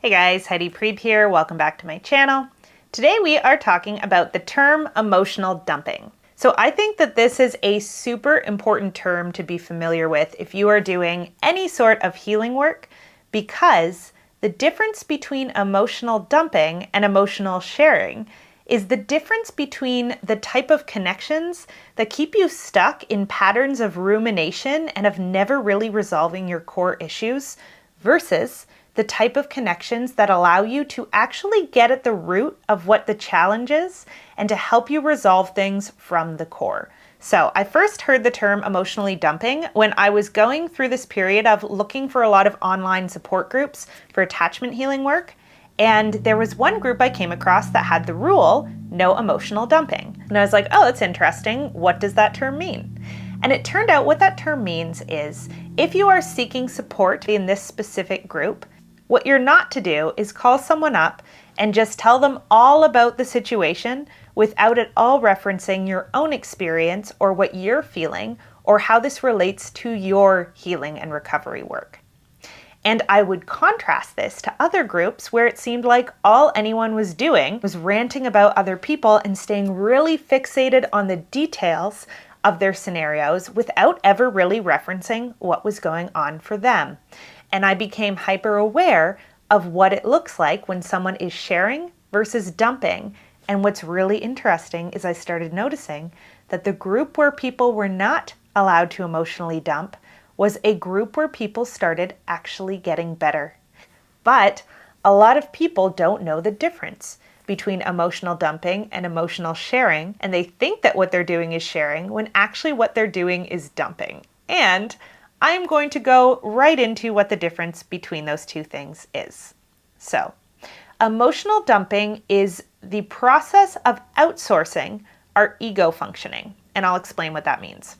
Hey guys, Heidi Preeb here. Welcome back to my channel. Today we are talking about the term emotional dumping. So I think that this is a super important term to be familiar with if you are doing any sort of healing work, because the difference between emotional dumping and emotional sharing is the difference between the type of connections that keep you stuck in patterns of rumination and of never really resolving your core issues versus the type of connections that allow you to actually get at the root of what the challenge is and to help you resolve things from the core. So I first heard the term emotionally dumping when I was going through this period of looking for a lot of online support groups for attachment healing work. And there was one group I came across that had the rule, no emotional dumping. And I was like, oh, that's interesting. What does that term mean? And it turned out what that term means is if you are seeking support in this specific group, what you're not to do is call someone up and just tell them all about the situation without at all referencing your own experience or what you're feeling or how this relates to your healing and recovery work. And I would contrast this to other groups where it seemed like all anyone was doing was ranting about other people and staying really fixated on the details of their scenarios without ever really referencing what was going on for them. And I became hyper aware of what it looks like when someone is sharing versus dumping. And what's really interesting is I started noticing that the group where people were not allowed to emotionally dump was a group where people started actually getting better. But a lot of people don't know the difference between emotional dumping and emotional sharing, and they think that what they're doing is sharing when actually what they're doing is dumping. And I'm going to go right into what the difference between those two things is. So, emotional dumping is the process of outsourcing our ego functioning, and I'll explain what that means.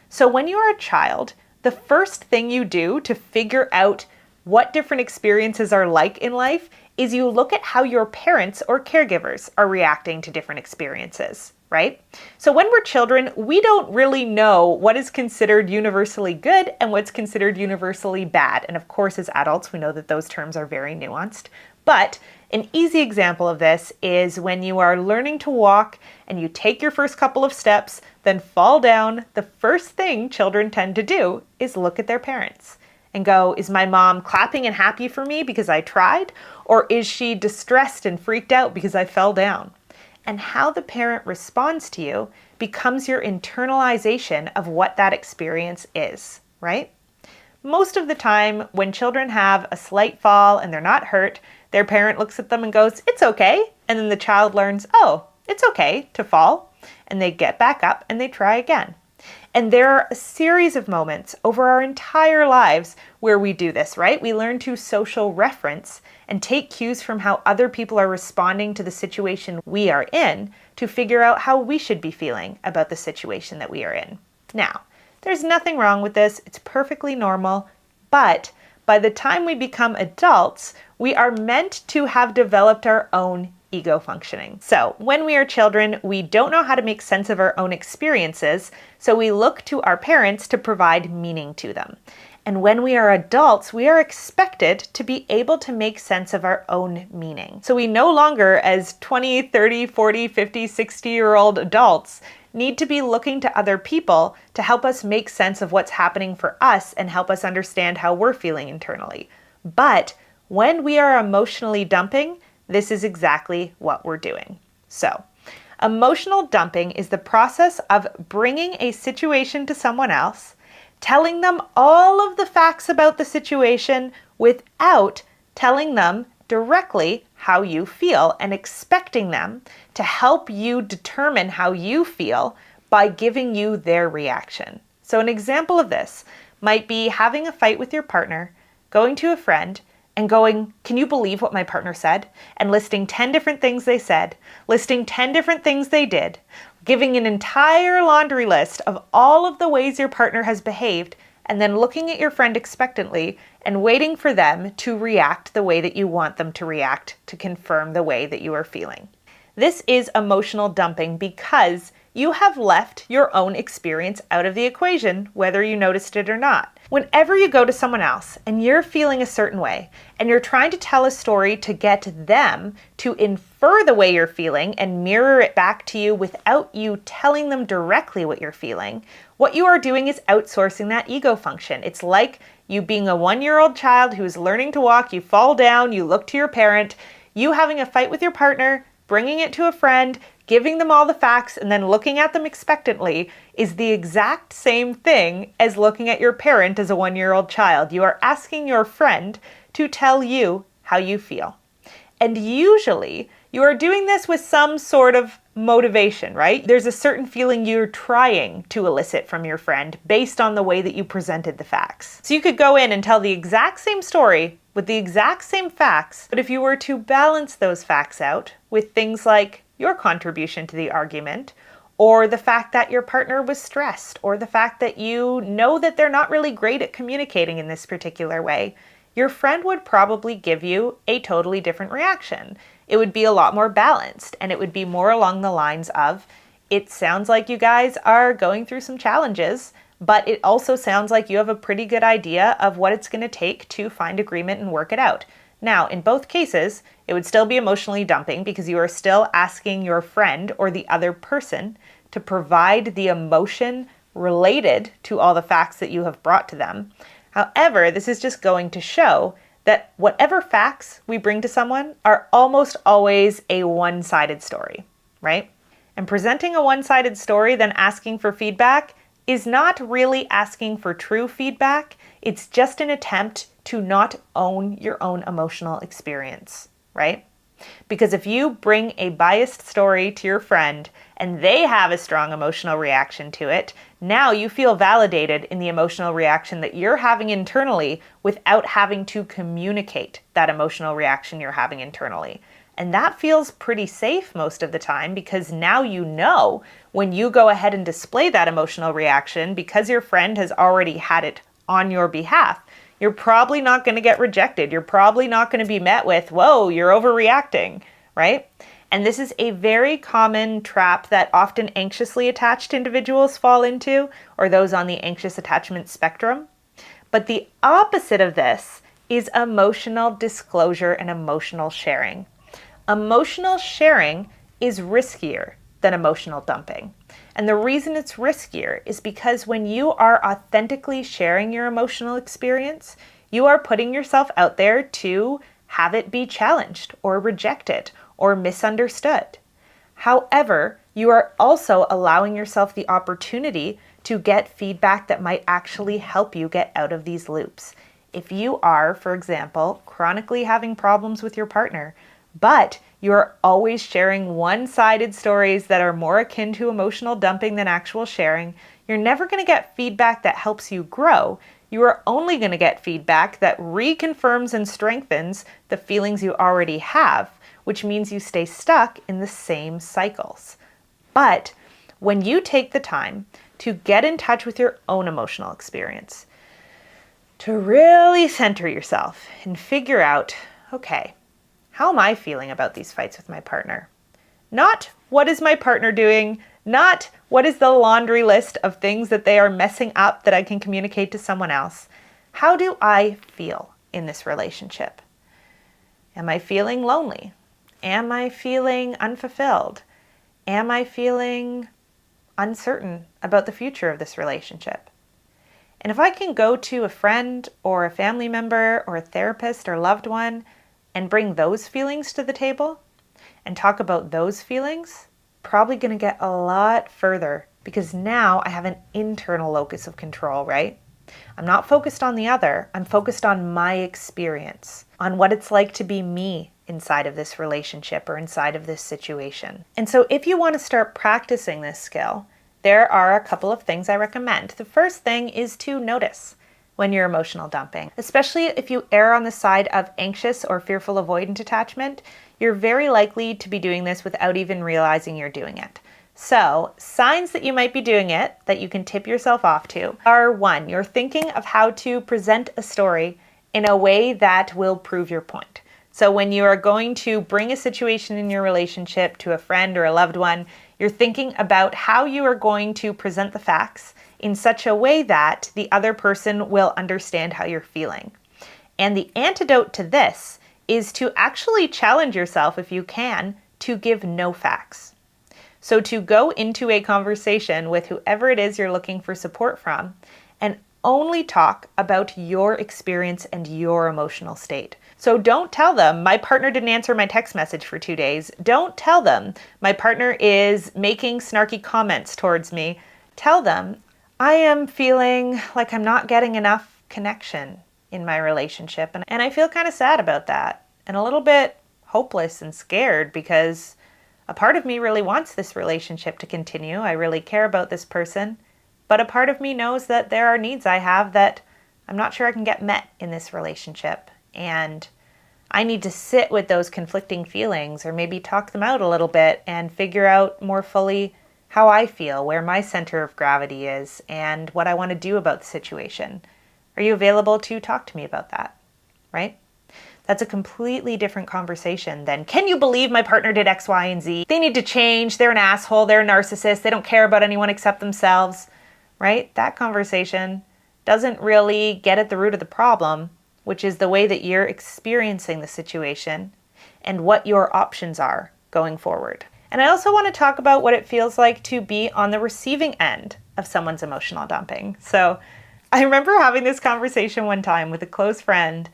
So when you are a child, the first thing you do to figure out what different experiences are like in life is you look at how your parents or caregivers are reacting to different experiences, right? So when we're children, we don't really know what is considered universally good and what's considered universally bad. And of course, as adults, we know that those terms are very nuanced. But an easy example of this is when you are learning to walk and you take your first couple of steps, then fall down, the first thing children tend to do is look at their parents and go, is my mom clapping and happy for me because I tried? Or is she distressed and freaked out because I fell down? And how the parent responds to you becomes your internalization of what that experience is, right? Most of the time, when children have a slight fall and they're not hurt, their parent looks at them and goes, it's okay. And then the child learns, oh, it's okay to fall. And they get back up and they try again. And there are a series of moments over our entire lives where we do this, right? We learn to social reference and take cues from how other people are responding to the situation we are in to figure out how we should be feeling about the situation that we are in. Now, there's nothing wrong with this. It's perfectly normal. But by the time we become adults, we are meant to have developed our own ego functioning. So when we are children, we don't know how to make sense of our own experiences, so we look to our parents to provide meaning to them. And when we are adults, we are expected to be able to make sense of our own meaning. So we no longer, as 20, 30, 40, 50, 60-year-old adults, need to be looking to other people to help us make sense of what's happening for us and help us understand how we're feeling internally. But when we are emotionally dumping, this is exactly what we're doing. So, emotional dumping is the process of bringing a situation to someone else, telling them all of the facts about the situation without telling them directly how you feel and expecting them to help you determine how you feel by giving you their reaction. So an example of this might be having a fight with your partner, going to a friend, and going, can you believe what my partner said? And listing 10 different things they said, listing 10 different things they did, giving an entire laundry list of all of the ways your partner has behaved, and then looking at your friend expectantly and waiting for them to react the way that you want them to react to confirm the way that you are feeling. This is emotional dumping because you have left your own experience out of the equation, whether you noticed it or not. Whenever you go to someone else and you're feeling a certain way, and you're trying to tell a story to get them to infer the way you're feeling and mirror it back to you without you telling them directly what you're feeling, what you are doing is outsourcing that ego function. It's like you being a 1-year-old child who is learning to walk, you fall down, you look to your parent, you having a fight with your partner, bringing it to a friend, giving them all the facts, and then looking at them expectantly is the exact same thing as looking at your parent as a 1-year-old child. You are asking your friend to tell you how you feel. And usually you are doing this with some sort of motivation, right? There's a certain feeling you're trying to elicit from your friend based on the way that you presented the facts. So you could go in and tell the exact same story with the exact same facts, but if you were to balance those facts out with things like your contribution to the argument, or the fact that your partner was stressed, or the fact that you know that they're not really great at communicating in this particular way, your friend would probably give you a totally different reaction. It would be a lot more balanced, and it would be more along the lines of, it sounds like you guys are going through some challenges, but it also sounds like you have a pretty good idea of what it's going to take to find agreement and work it out. Now, in both cases, it would still be emotionally dumping because you are still asking your friend or the other person to provide the emotion related to all the facts that you have brought to them. However, this is just going to show that whatever facts we bring to someone are almost always a one-sided story, right? And presenting a one-sided story, then asking for feedback, is not really asking for true feedback. It's just an attempt to not own your own emotional experience, right? Because if you bring a biased story to your friend and they have a strong emotional reaction to it, now you feel validated in the emotional reaction that you're having internally without having to communicate that emotional reaction you're having internally. And that feels pretty safe most of the time because now you know when you go ahead and display that emotional reaction because your friend has already had it on your behalf, you're probably not going to get rejected. You're probably not going to be met with, whoa, you're overreacting, right? And this is a very common trap that often anxiously attached individuals fall into, or those on the anxious attachment spectrum. But the opposite of this is emotional disclosure and emotional sharing. Emotional sharing is riskier than emotional dumping. And the reason it's riskier is because when you are authentically sharing your emotional experience, you are putting yourself out there to have it be challenged or rejected or misunderstood. However, you are also allowing yourself the opportunity to get feedback that might actually help you get out of these loops. If you are, for example, chronically having problems with your partner, but you're always sharing one-sided stories that are more akin to emotional dumping than actual sharing, you're never going to get feedback that helps you grow. You are only going to get feedback that reconfirms and strengthens the feelings you already have, which means you stay stuck in the same cycles. But when you take the time to get in touch with your own emotional experience, to really center yourself and figure out, okay, how am I feeling about these fights with my partner? Not what is my partner doing, not what is the laundry list of things that they are messing up that I can communicate to someone else. How do I feel in this relationship? Am I feeling lonely? Am I feeling unfulfilled? Am I feeling uncertain about the future of this relationship? And if I can go to a friend or a family member or a therapist or loved one and bring those feelings to the table and talk about those feelings, probably going to get a lot further because now I have an internal locus of control, right? I'm not focused on the other. I'm focused on my experience, on what it's like to be me inside of this relationship or inside of this situation. And so if you want to start practicing this skill, there are a couple of things I recommend. The first thing is to notice when you're emotional dumping. Especially if you err on the side of anxious or fearful avoidant attachment, you're very likely to be doing this without even realizing you're doing it. So, signs that you might be doing it that you can tip yourself off to are 1, you're thinking of how to present a story in a way that will prove your point. So when you are going to bring a situation in your relationship to a friend or a loved one, you're thinking about how you are going to present the facts in such a way that the other person will understand how you're feeling. And the antidote to this is to actually challenge yourself, if you can, to give no facts. So to go into a conversation with whoever it is you're looking for support from and only talk about your experience and your emotional state. So don't tell them, my partner didn't answer my text message for 2 days. Don't tell them, my partner is making snarky comments towards me. Tell them, I am feeling like I'm not getting enough connection in my relationship. And I feel kind of sad about that and a little bit hopeless and scared because a part of me really wants this relationship to continue. I really care about this person, but a part of me knows that there are needs I have that I'm not sure I can get met in this relationship. And I need to sit with those conflicting feelings or maybe talk them out a little bit and figure out more fully how I feel, where my center of gravity is, and what I want to do about the situation. Are you available to talk to me about that? Right? That's a completely different conversation than, can you believe my partner did X, Y, and Z? They need to change. They're an asshole. They're a narcissist. They don't care about anyone except themselves. Right? That conversation doesn't really get at the root of the problem, which is the way that you're experiencing the situation and what your options are going forward. And I also want to talk about what it feels like to be on the receiving end of someone's emotional dumping. So I remember having this conversation one time with a close friend.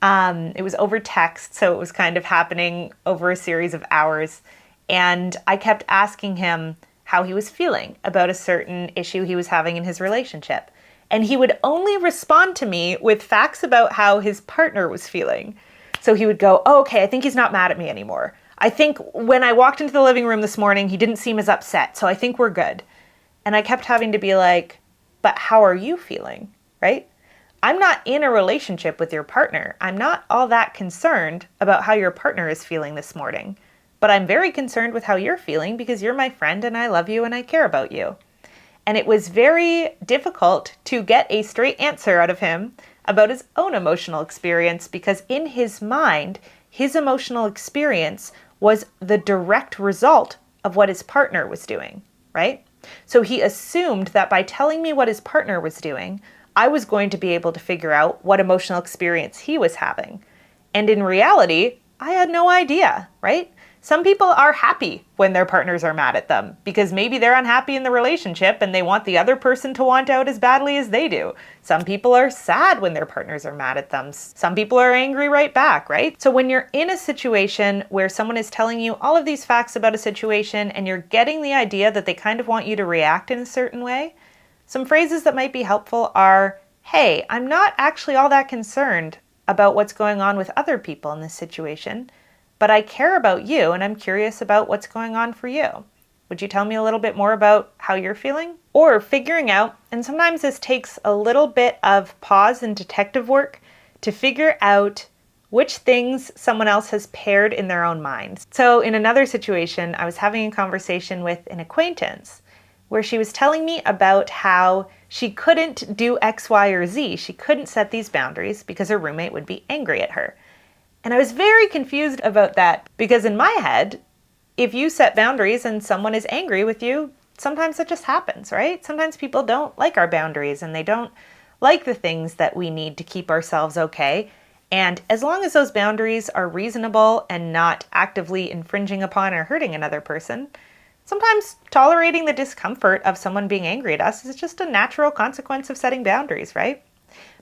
It was over text, so it was kind of happening over a series of hours. And I kept asking him how he was feeling about a certain issue he was having in his relationship. And he would only respond to me with facts about how his partner was feeling. So he would go, oh, okay, I think he's not mad at me anymore. I think when I walked into the living room this morning, he didn't seem as upset, so I think we're good. And I kept having to be like, but how are you feeling, right? I'm not in a relationship with your partner. I'm not all that concerned about how your partner is feeling this morning. But I'm very concerned with how you're feeling because you're my friend and I love you and I care about you. And it was very difficult to get a straight answer out of him about his own emotional experience because in his mind, his emotional experience was the direct result of what his partner was doing, right? So he assumed that by telling me what his partner was doing, I was going to be able to figure out what emotional experience he was having. And in reality, I had no idea, right? Some people are happy when their partners are mad at them because maybe they're unhappy in the relationship and they want the other person to want out as badly as they do. Some people are sad when their partners are mad at them. Some people are angry right back, right? So when you're in a situation where someone is telling you all of these facts about a situation and you're getting the idea that they kind of want you to react in a certain way, some phrases that might be helpful are, hey, I'm not actually all that concerned about what's going on with other people in this situation, but I care about you and I'm curious about what's going on for you. Would you tell me a little bit more about how you're feeling? Or figuring out, and sometimes this takes a little bit of pause and detective work to figure out which things someone else has paired in their own minds. So in another situation, I was having a conversation with an acquaintance where she was telling me about how she couldn't do X, Y, or Z. She couldn't set these boundaries because her roommate would be angry at her. And I was very confused about that because in my head, if you set boundaries and someone is angry with you, sometimes that just happens, right? Sometimes people don't like our boundaries and they don't like the things that we need to keep ourselves okay. And as long as those boundaries are reasonable and not actively infringing upon or hurting another person, sometimes tolerating the discomfort of someone being angry at us is just a natural consequence of setting boundaries, right?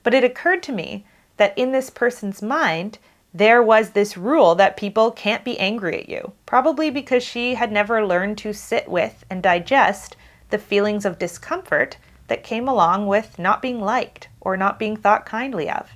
But it occurred to me that in this person's mind, there was this rule that people can't be angry at you, probably because she had never learned to sit with and digest the feelings of discomfort that came along with not being liked or not being thought kindly of.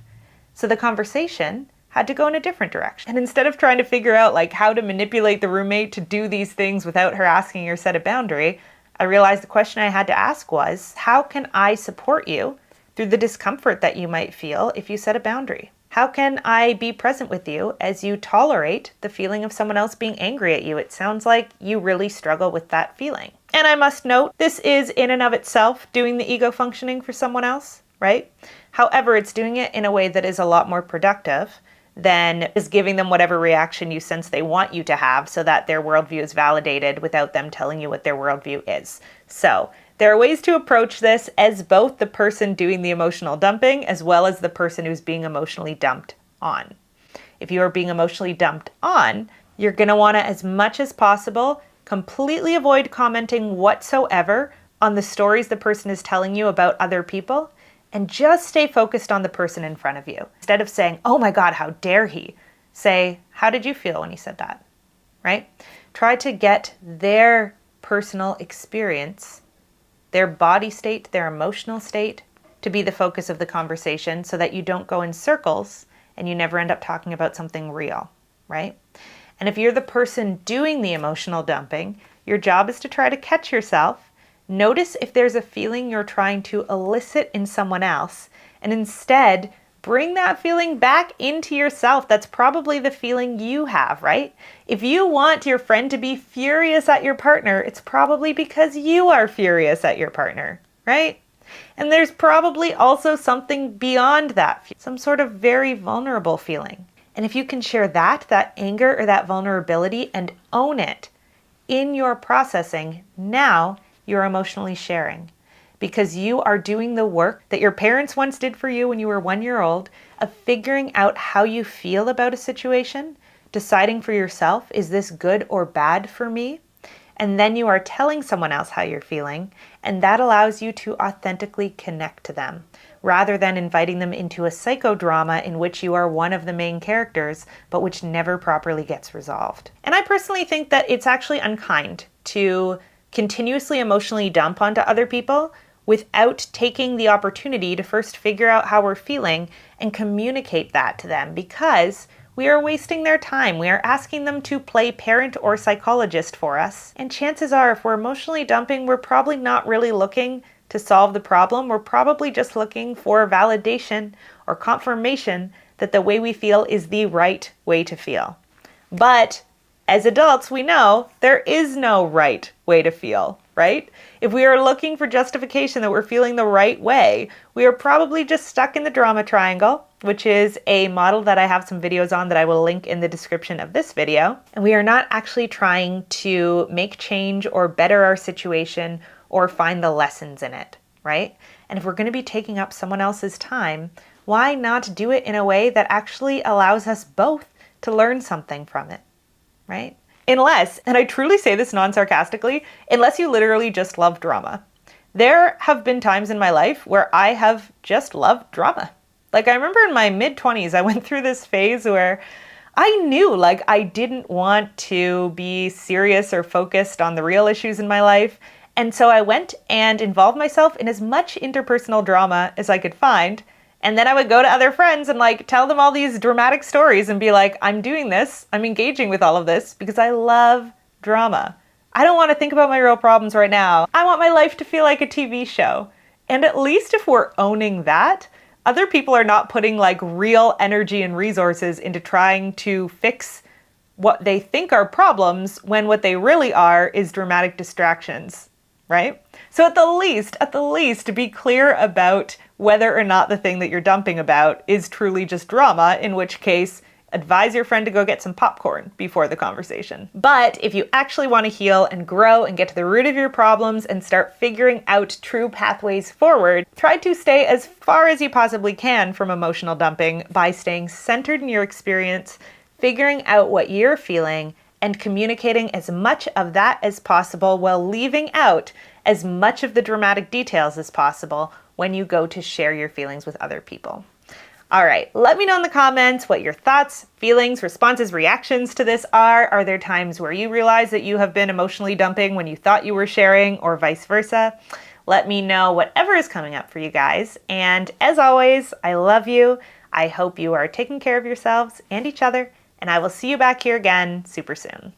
So the conversation had to go in a different direction. And instead of trying to figure out like how to manipulate the roommate to do these things without her asking or set a boundary, I realized the question I had to ask was, how can I support you through the discomfort that you might feel if you set a boundary? How can I be present with you as you tolerate the feeling of someone else being angry at you? It sounds like you really struggle with that feeling. And I must note, this is in and of itself doing the ego functioning for someone else, right? However, it's doing it in a way that is a lot more productive than just giving them whatever reaction you sense they want you to have so that their worldview is validated without them telling you what their worldview is. So there are ways to approach this as both the person doing the emotional dumping as well as the person who's being emotionally dumped on. If you are being emotionally dumped on, you're going to want to, as much as possible, completely avoid commenting whatsoever on the stories the person is telling you about other people, and just stay focused on the person in front of you. Instead of saying, "Oh my God, how dare he?" say, "How did you feel when he said that?" Right? Try to get their personal experience, their body state, their emotional state, to be the focus of the conversation so that you don't go in circles and you never end up talking about something real, right? And if you're the person doing the emotional dumping, your job is to try to catch yourself. Notice if there's a feeling you're trying to elicit in someone else, and instead bring that feeling back into yourself. That's probably the feeling you have, right? If you want your friend to be furious at your partner, it's probably because you are furious at your partner, right? And there's probably also something beyond that, some sort of very vulnerable feeling. And if you can share that anger or that vulnerability and own it in your processing, now you're emotionally sharing, because you are doing the work that your parents once did for you when you were 1 year old of figuring out how you feel about a situation, deciding for yourself, is this good or bad for me? And then you are telling someone else how you're feeling, and that allows you to authentically connect to them, rather than inviting them into a psychodrama in which you are one of the main characters, but which never properly gets resolved. And I personally think that it's actually unkind to continuously emotionally dump onto other people without taking the opportunity to first figure out how we're feeling and communicate that to them, because we are wasting their time. We are asking them to play parent or psychologist for us. And chances are, if we're emotionally dumping, we're probably not really looking to solve the problem. We're probably just looking for validation or confirmation that the way we feel is the right way to feel. But as adults, we know there is no right way to feel, right? If we are looking for justification that we're feeling the right way, we are probably just stuck in the drama triangle, which is a model that I have some videos on that I will link in the description of this video. And we are not actually trying to make change or better our situation or find the lessons in it, right? And if we're going to be taking up someone else's time, why not do it in a way that actually allows us both to learn something from it? Right? Unless, and I truly say this non-sarcastically, unless you literally just love drama. There have been times in my life where I have just loved drama. Like, I remember in my mid-20s, I went through this phase where I knew like I didn't want to be serious or focused on the real issues in my life. And so I went and involved myself in as much interpersonal drama as I could find. And then I would go to other friends and like tell them all these dramatic stories and be like, I'm doing this, I'm engaging with all of this because I love drama. I don't want to think about my real problems right now. I want my life to feel like a TV show. And at least if we're owning that, other people are not putting like real energy and resources into trying to fix what they think are problems when what they really are is dramatic distractions, right? So at the least, be clear about whether or not the thing that you're dumping about is truly just drama, in which case, advise your friend to go get some popcorn before the conversation. But if you actually want to heal and grow and get to the root of your problems and start figuring out true pathways forward, try to stay as far as you possibly can from emotional dumping by staying centered in your experience, figuring out what you're feeling, and communicating as much of that as possible while leaving out as much of the dramatic details as possible when you go to share your feelings with other people. All right, let me know in the comments what your thoughts, feelings, responses, reactions to this are. Are there times where you realize that you have been emotionally dumping when you thought you were sharing, or vice versa? Let me know whatever is coming up for you guys. And as always, I love you. I hope you are taking care of yourselves and each other, and I will see you back here again super soon.